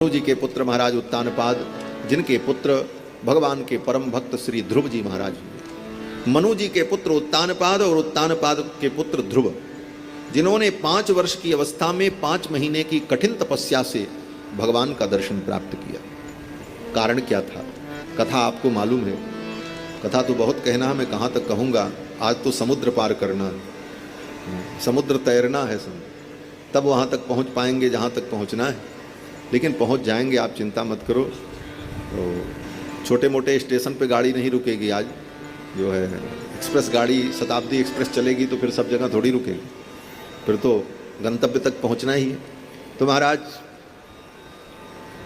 मनु जी के पुत्र महाराज उत्तानपाद, जिनके पुत्र भगवान के परम भक्त श्री ध्रुव जी महाराज हुए। मनु जी के पुत्र उत्तानपाद और उत्तानपाद के पुत्र ध्रुव, जिन्होंने 5 वर्ष की अवस्था में 5 महीने की कठिन तपस्या से भगवान का दर्शन प्राप्त किया। कारण क्या था? कथा आपको मालूम है। कथा तो बहुत कहना है, मैं कहाँ तक कहूँगा। आज तो समुद्र पार करना है, समुद्र तैरना है तब वहाँ तक पहुँच पाएंगे जहाँ तक पहुँचना है, लेकिन पहुँच जाएंगे, आप चिंता मत करो। तो छोटे मोटे स्टेशन पे गाड़ी नहीं रुकेगी। आज जो है एक्सप्रेस गाड़ी, शताब्दी एक्सप्रेस चलेगी तो फिर सब जगह थोड़ी रुकेगी, फिर तो गंतव्य तक पहुँचना ही है। तो महाराज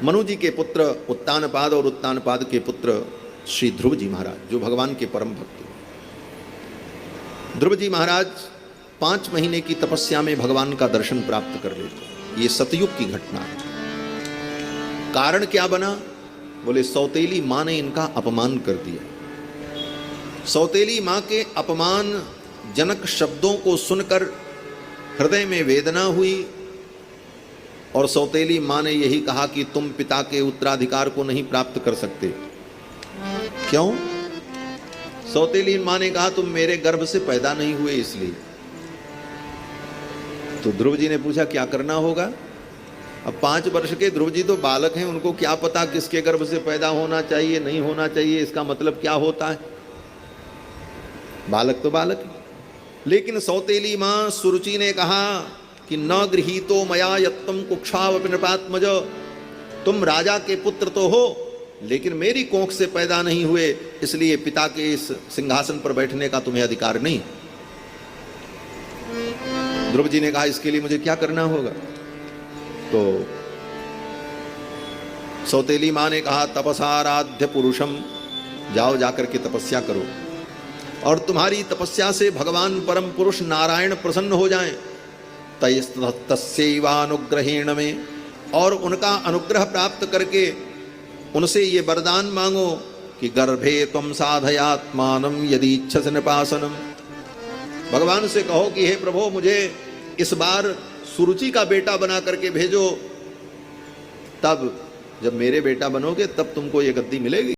मनु जी के पुत्र उत्तानपाद और उत्तानपाद के पुत्र श्री ध्रुव जी महाराज, जो भगवान के परम भक्त हैं। ध्रुव जी महाराज 5 महीने की तपस्या में भगवान का दर्शन प्राप्त कर लेते। ये सतयुग की घटना है। कारण क्या बना? बोले सौतेली माँ ने इनका अपमान कर दिया। सौतेली माँ के अपमान जनक शब्दों को सुनकर हृदय में वेदना हुई और सौतेली माँ ने यही कहा कि तुम पिता के उत्तराधिकार को नहीं प्राप्त कर सकते। क्यों? सौतेली माँ ने कहा तुम मेरे गर्भ से पैदा नहीं हुए इसलिए। तो ध्रुव जी ने पूछा क्या करना होगा? अब 5 वर्ष के ध्रुव जी तो बालक हैं, उनको क्या पता किसके गर्भ से पैदा होना चाहिए नहीं होना चाहिए, इसका मतलब क्या होता है। बालक तो बालक है। लेकिन सौतेली माँ सुरुचि ने कहा कि न गृहीतो मया यत्तम कुक्षावपि नृपात्मज, तुम राजा के पुत्र तो हो लेकिन मेरी कोख से पैदा नहीं हुए, इसलिए पिता के इस सिंहासन पर बैठने का तुम्हें अधिकार नहीं। ध्रुव जी ने कहा इसके लिए मुझे क्या करना होगा? तो सौतेली माँ ने कहा तपसाराध्य पुरुषम, जाओ जाकर के तपस्या करो और तुम्हारी तपस्या से भगवान परम पुरुष नारायण प्रसन्न हो जाएं। तस्यैवानुग्रहेण में, और उनका अनुग्रह प्राप्त करके उनसे ये वरदान मांगो कि गर्भे त्वं साधयात्मानं यदि इच्छसि नृपासनम। भगवान से कहो कि हे प्रभु, मुझे इस बार सुरुचि का बेटा बना करके भेजो, तब जब मेरे बेटा बनोगे तब तुमको ये गद्दी मिलेगी।